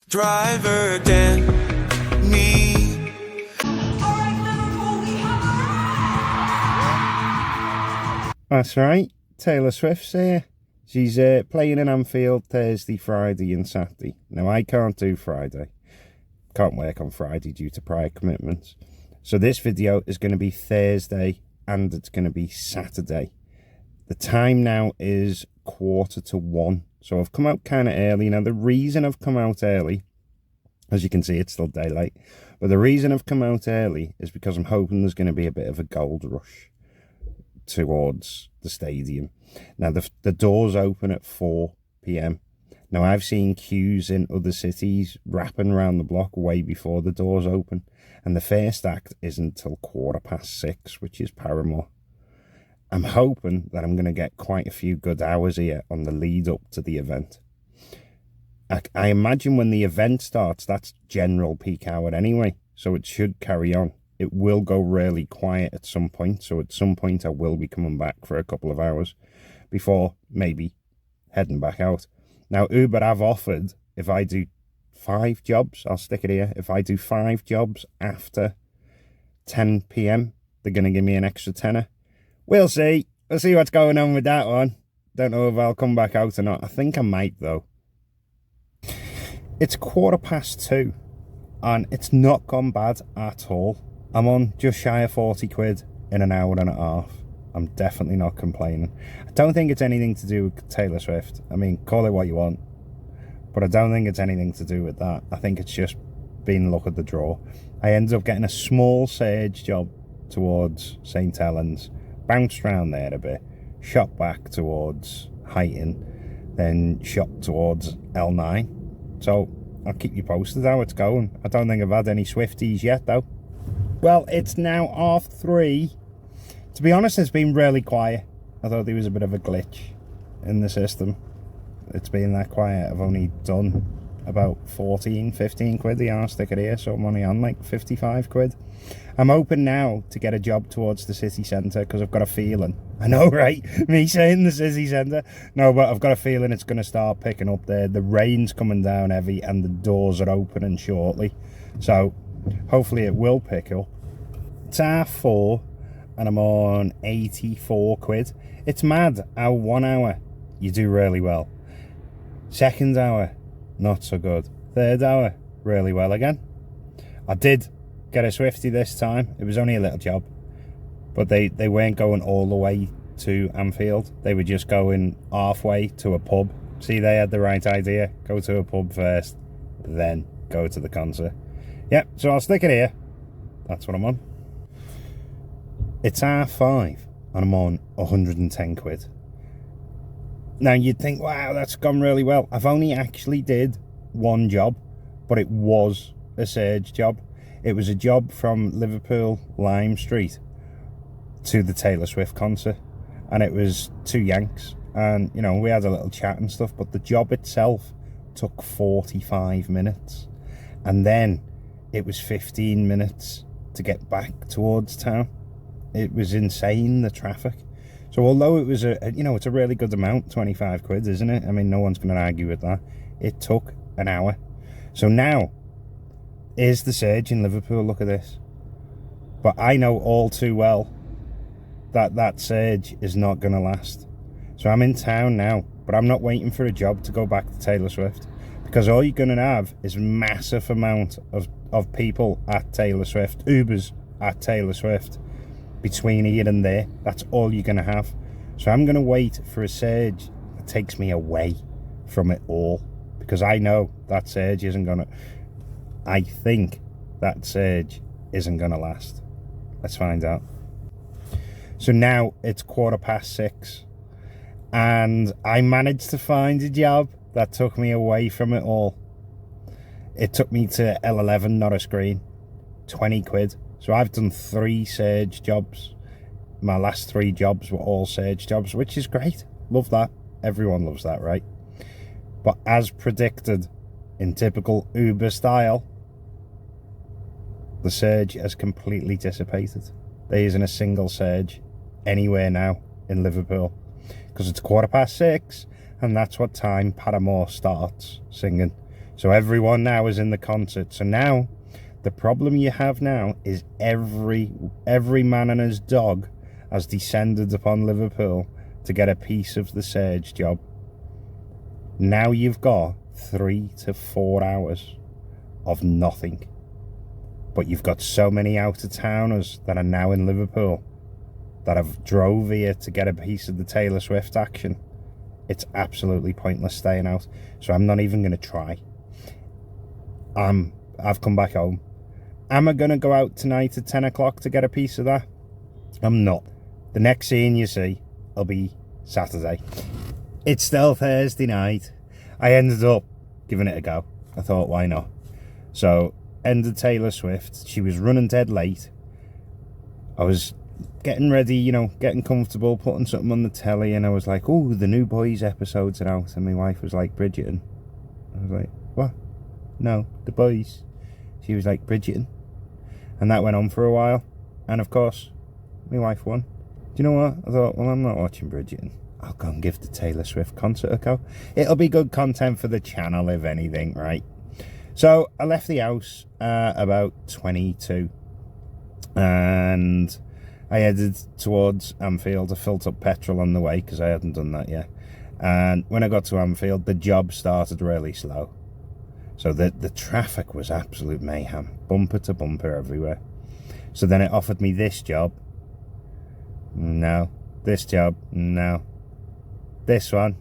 Driver again, me. That's right, Taylor Swift's here. She's playing in Anfield Thursday, Friday and Saturday. Now, I can't do Friday. Can't work on Friday due to prior commitments. So this video is going to be Thursday and it's going to be Saturday. The time now is 1:45. So I've come out kind of early. Now, the reason I've come out early, as you can see, it's still daylight. But the reason I've come out early is because I'm hoping there's going to be a bit of a gold rush towards the stadium. Now, the doors open at 4 p.m. Now, I've seen queues in other cities wrapping around the block way before the doors open. And the first act isn't till 6:15, which is Paramore. I'm hoping that I'm going to get quite a few good hours here on the lead up to the event. I imagine when the event starts, that's general peak hour anyway, so it should carry on. It will go really quiet at some point, so at some point I will be coming back for a couple of hours before maybe heading back out. Now, Uber have offered, if I do 5 jobs, I'll stick it here, if I do 5 jobs after 10 p.m, they're going to give me an extra tenner. We'll see. We'll see what's going on with that one. Don't know if I'll come back out or not. I think I might, though. It's 2:15 and it's not gone bad at all. I'm on just shy of 40 quid in an hour and a half. I'm definitely not complaining. I don't think it's anything to do with Taylor Swift. I mean, call it what you want, but I don't think it's anything to do with that. I think it's just been luck of the draw. I ended up getting a small surge job towards St. Helens, bounced around there a bit, shot back towards Highton, then shot towards L9. So I'll keep you posted how it's going. I don't think I've had any Swifties yet, though. Well, it's now 3:30. To be honest, it's been really quiet. I thought there was a bit of a glitch in the system. It's been that quiet. I've only done about 15 quid the hour sticker here, so I'm only on like 55 quid. I'm hoping now to get a job towards the city centre because I've got a feeling. I know, right? Me saying the city centre. No, but I've got a feeling it's going to start picking up there. The rain's coming down heavy and the doors are opening shortly. So hopefully it will pick up. It's 4:30 and I'm on 84 quid. It's mad how 1 hour you do really well. Second hour, not so good. Third hour, really well again. I did get a Swiftie this time. It was only a little job, but they weren't going all the way to Anfield. They were just going halfway to a pub. See, they had the right idea. Go to a pub first, then go to the concert. Yep, so I'll stick it here. That's what I'm on. It's 5:30 and I'm on 110 quid. Now you'd think, wow, that's gone really well. I've only actually did 1 job, but it was a surge job. It was a job from Liverpool Lime Street to the Taylor Swift concert, and it was 2 Yanks, and you know, we had a little chat and stuff, but the job itself took 45 minutes, and then it was 15 minutes to get back towards town. It was insane, the traffic. So although it was it's a really good amount, 25 quid, isn't it? I mean, no one's going to argue with that. It took an hour. So now, here's the surge in Liverpool, look at this. But I know all too well that that surge is not going to last. So I'm in town now, but I'm not waiting for a job to go back to Taylor Swift, because all you're going to have is a massive amount of people at Taylor Swift, Ubers at Taylor Swift, between here and there. That's all you're going to have. So I'm going to wait for a surge that takes me away from it all, because I know that surge isn't going to... I think that surge isn't going to last. Let's find out. So now it's 6:15 and I managed to find a job that took me away from it all. It took me to L11, not a screen. 20 quid. So I've done 3 surge jobs. My last 3 jobs were all surge jobs, which is great. Love that. Everyone loves that, right? But as predicted, in typical Uber style, the surge has completely dissipated. There isn't a single surge anywhere now in Liverpool, because it's 6:15 and that's what time Paramore starts singing. So everyone now is in the concert. So now, the problem you have now is every man and his dog has descended upon Liverpool to get a piece of the surge job. Now you've got 3 to 4 hours of nothing. But you've got so many out-of-towners that are now in Liverpool that have drove here to get a piece of the Taylor Swift action. It's absolutely pointless staying out. So I'm not even going to try. I've come back home. Am I going to go out tonight at 10 o'clock to get a piece of that? I'm not. The next scene you see will be Saturday. It's still Thursday night. I ended up giving it a go. I thought, why not? So, ended Taylor Swift. She was running dead late. I was getting ready, you know, getting comfortable, putting something on the telly, and I was like, oh, the new Boys episodes are out. And my wife was like, Bridgerton. I was like, what? No, the Boys. She was like, Bridgerton. And that went on for a while. And of course, my wife won. Do you know what? I thought, well, I'm not watching Bridgerton. I'll go and give the Taylor Swift concert a go. It'll be good content for the channel, if anything, right? So I left the house about 22. And I headed towards Anfield. I filled up petrol on the way because I hadn't done that yet. And when I got to Anfield, the job started really slow. So the traffic was absolute mayhem. Bumper to bumper everywhere. So then it offered me this job. No. This job. No. This one.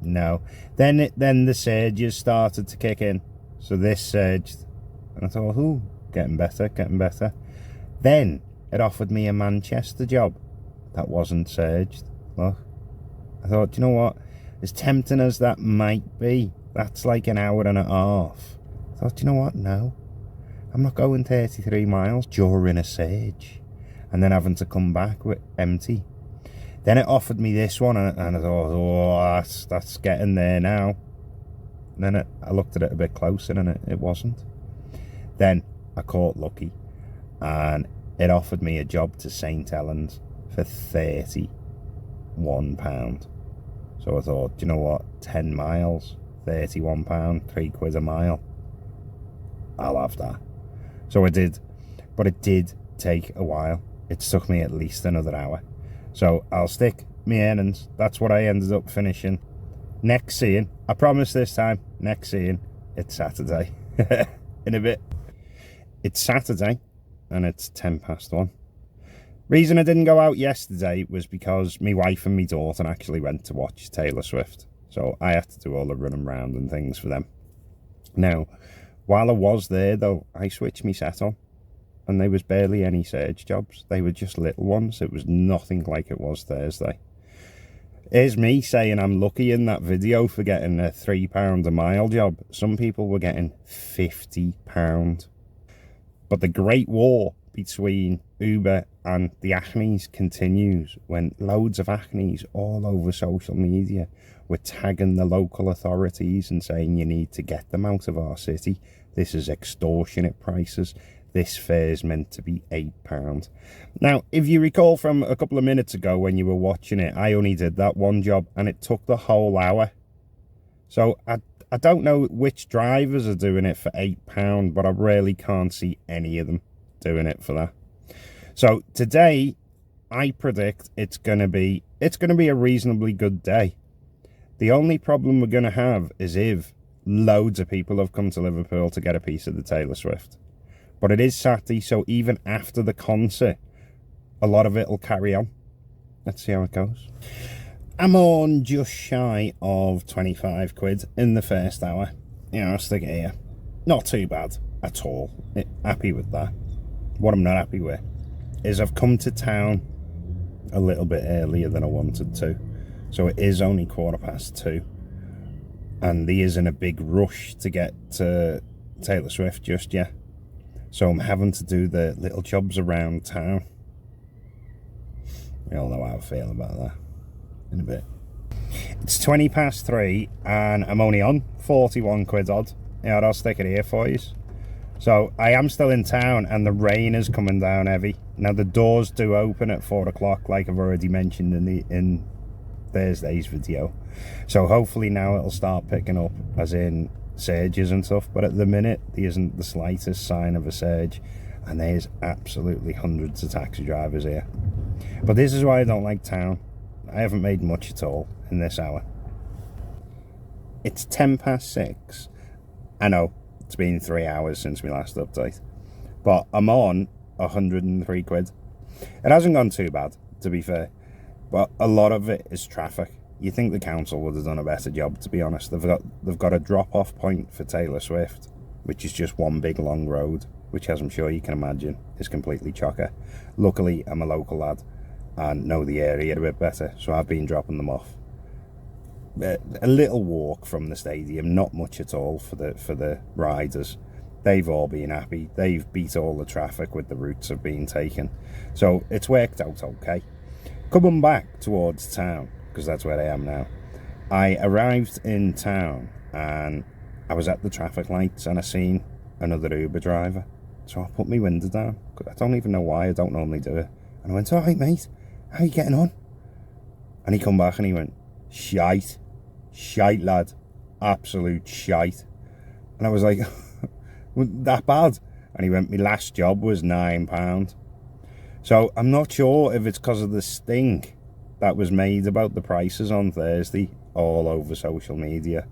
No. Then the surges started to kick in. So this surged. And I thought, ooh, getting better, getting better. Then it offered me a Manchester job that wasn't surged. Look. I thought, you know what? As tempting as that might be, that's like an hour and a half. I thought, you know what? No. I'm not going 33 miles during a surge and then having to come back with empty. Then it offered me this one, and I thought, oh, that's getting there now. And then I looked at it a bit closer, and it wasn't. Then I caught lucky, and it offered me a job to St Helens for £31. So I thought, you know what, 10 miles, £31, £3 a mile. I'll have that. So I did, but it did take a while. It took me at least another hour. So I'll stick my earnings. That's what I ended up finishing. Next seeing, I promise this time, next seeing, it's Saturday. In a bit. It's Saturday, and it's 1:10. Reason I didn't go out yesterday was because my wife and my daughter actually went to watch Taylor Swift. So I had to do all the running around and things for them. Now, while I was there, though, I switched my set on. And there was barely any surge jobs. They were just little ones. It was nothing like it was Thursday. Here's me saying I'm lucky in that video for getting a £3 a mile job. Some people were getting £50. But the great war between Uber and the Acnes continues when loads of Acnes all over social media were tagging the local authorities and saying you need to get them out of our city. This is extortionate prices. This fare's meant to be £8. Now, if you recall from a couple of minutes ago when you were watching it, I only did that one job and it took the whole hour. So I don't know which drivers are doing it for £8, but I really can't see any of them doing it for that. So today, I predict it's gonna be a reasonably good day. The only problem we're gonna have is if loads of people have come to Liverpool to get a piece of the Taylor Swift. But it is Saturday, so even after the concert, a lot of it will carry on. Let's see how it goes. I'm on just shy of 25 quid in the first hour. You know, I'll stick it here. Not too bad at all. Happy with that. What I'm not happy with is I've come to town a little bit earlier than I wanted to. So it is only 2:15. And there isn't a big rush to get to Taylor Swift just yet. So I'm having to do the little jobs around town. We all know how I feel about that in a bit. It's 3:20 and I'm only on 41 quid odd. Yeah, I'll stick it here for you. So I am still in town and the rain is coming down heavy. Now the doors do open at 4 o'clock like I've already mentioned in Thursday's video. So hopefully now it'll start picking up, as in surges and stuff, but at the minute there isn't the slightest sign of a surge, and there's absolutely hundreds of taxi drivers here. But this is why I don't like town. I haven't made much at all in this hour. It's 6:10. I know it's been 3 hours since my last update, but I'm on 103 quid. It hasn't gone too bad, to be fair, but a lot of it is traffic. You think the council would have done a better job, to be honest. They've got a drop-off point for Taylor Swift, which is just one big long road, which, as I'm sure you can imagine, is completely chocker. Luckily, I'm a local lad and know the area a bit better, so I've been dropping them off. A little walk from the stadium, not much at all for the riders. They've all been happy. They've beat all the traffic with the routes have been taken, so it's worked out okay. Coming back towards town, because that's where I am now, I arrived in town and I was at the traffic lights and I seen another Uber driver, so I put my window down. I don't even know why, I don't normally do it, and I went, "All right, mate, how you getting on?" And he come back and he went, "Shite lad, absolute shite." And I was like, "That bad?" And he went, "My last job was £9. So I'm not sure if it's because of the stink that was made about the prices on Thursday all over social media,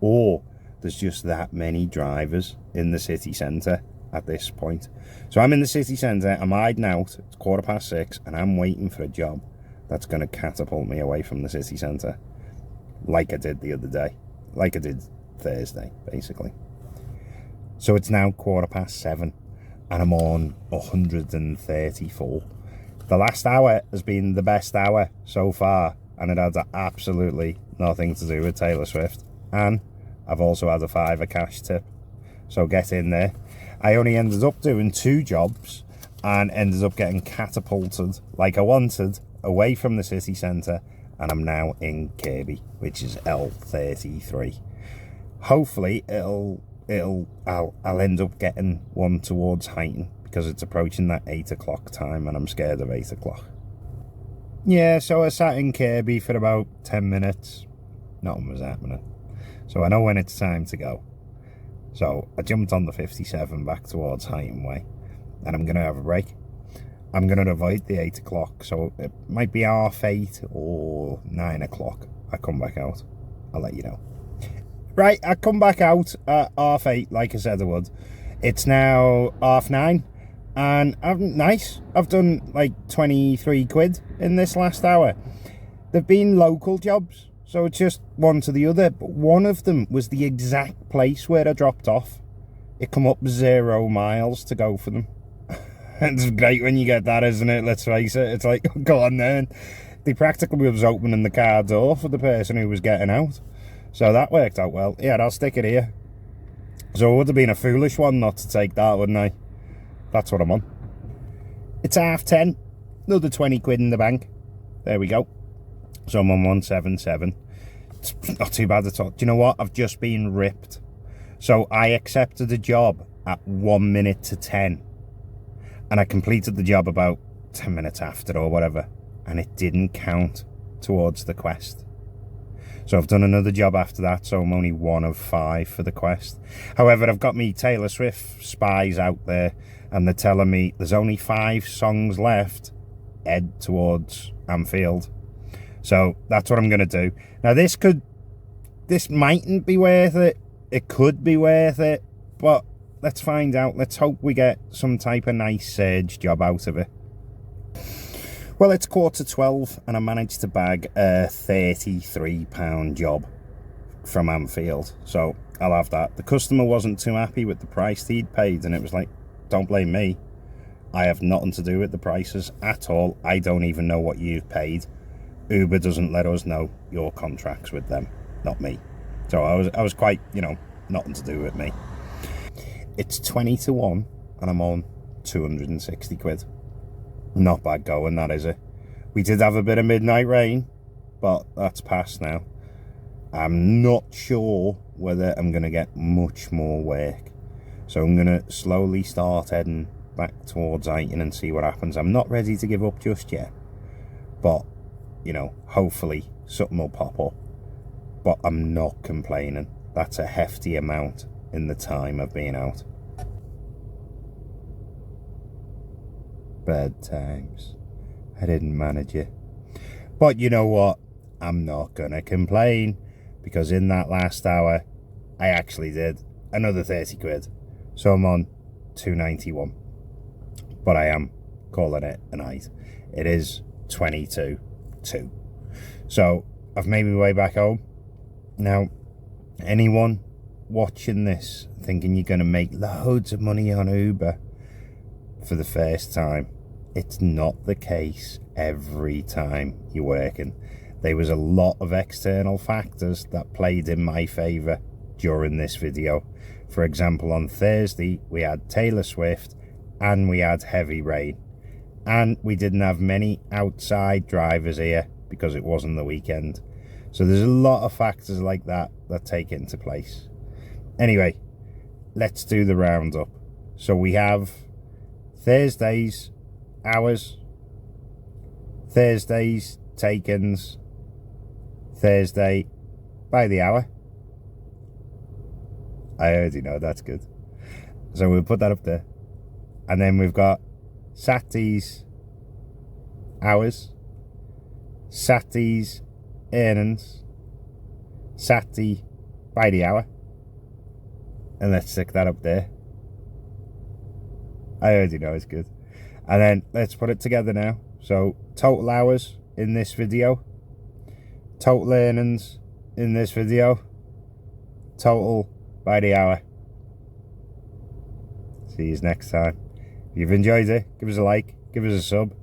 or there's just that many drivers in the city centre at this point. So I'm in the city centre, I'm hiding out, it's 6:15, and I'm waiting for a job that's going to catapult me away from the city centre, like I did the other day, like I did Thursday, basically. So it's now 7:15, and I'm on 134. The last hour has been the best hour so far, and it had absolutely nothing to do with Taylor Swift. And I've also had a £5 cash tip, so get in there. I only ended up doing 2 jobs and ended up getting catapulted like I wanted away from the city centre, and I'm now in Kirby, which is L33. Hopefully I'll end up getting one towards Heighton, because it's approaching that 8 o'clock time and I'm scared of 8 o'clock. Yeah, so I sat in Kirby for about 10 minutes. Nothing was happening. So I know when it's time to go. So I jumped on the 57 back towards Heighton Way, and I'm going to have a break. I'm going to avoid the 8 o'clock, so it might be 8:30 or 9 o'clock I come back out. I'll let you know. Right, I come back out at 8:30, like I said I would. It's now 9:30, and I've done like 23 quid in this last hour. They've been local jobs, so it's just one to the other, but one of them was the exact place where I dropped off. It come up 0 miles to go for them. It's great when you get that, isn't it? Let's face it. It's like, go on then. They practically was opening the car door for the person who was getting out. So that worked out well. Yeah, I'll stick it here. So it would have been a foolish one not to take that, wouldn't I? That's what I'm on. It's 10:30. Another 20 quid in the bank. There we go. So I'm on 177. It's not too bad at all. Do you know what? I've just been ripped. So I accepted a job at 1 minute to 10. And I completed the job about 10 minutes after or whatever. And it didn't count towards the quest. So I've done another job after that, so I'm only 1 of 5 for the quest. However, I've got me Taylor Swift spies out there, and they're telling me there's only 5 songs left, head towards Anfield. So that's what I'm going to do. Now this mightn't be worth it. It could be worth it, but let's find out. Let's hope we get some type of nice surge job out of it. Well, it's 12:15 and I managed to bag a £33 job from Anfield, so I'll have that. The customer wasn't too happy with the price he'd paid, and it was like, don't blame me. I have nothing to do with the prices at all. I don't even know what you've paid. Uber doesn't let us know your contracts with them, not me. So I was quite, nothing to do with me. It's 20:1 and I'm on 260 quid. Not bad going, that, is it? We did have a bit of midnight rain, but that's past now. I'm not sure whether I'm going to get much more work. So I'm going to slowly start heading back towards Heighton and see what happens. I'm not ready to give up just yet. But, hopefully something will pop up. But I'm not complaining. That's a hefty amount in the time I've been out. Bad times. I didn't manage it. But you know what? I'm not gonna complain, because in that last hour, I actually did another 30 quid. So I'm on 291. But I am calling it a night. It is 22.2. So I've made my way back home. Now, anyone watching this thinking you're going to make loads of money on Uber for the first time, it's not the case every time you're working. There was a lot of external factors that played in my favour during this video. For example, on Thursday we had Taylor Swift and we had heavy rain, and we didn't have many outside drivers here because it wasn't the weekend. So there's a lot of factors like that that take into place. Anyway, let's do the roundup. So we have Thursday's hours, Thursday's takens, Thursday by the hour. I already know, that's good. So we'll put that up there. And then we've got Saturday's hours, Saturday's earnings, Saturday by the hour. And let's stick that up there. I already know it's good. And then let's put it together now. So total hours in this video, total earnings in this video, total by the hour. See you next time. If you've enjoyed it, give us a like, give us a sub.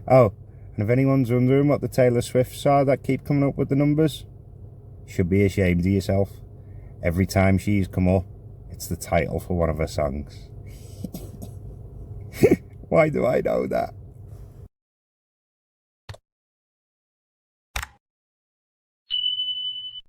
Oh, and if anyone's wondering what the Taylor Swifts are that keep coming up with the numbers, you should be ashamed of yourself. Every time she's come up, it's the title for one of her songs. Why do I know that?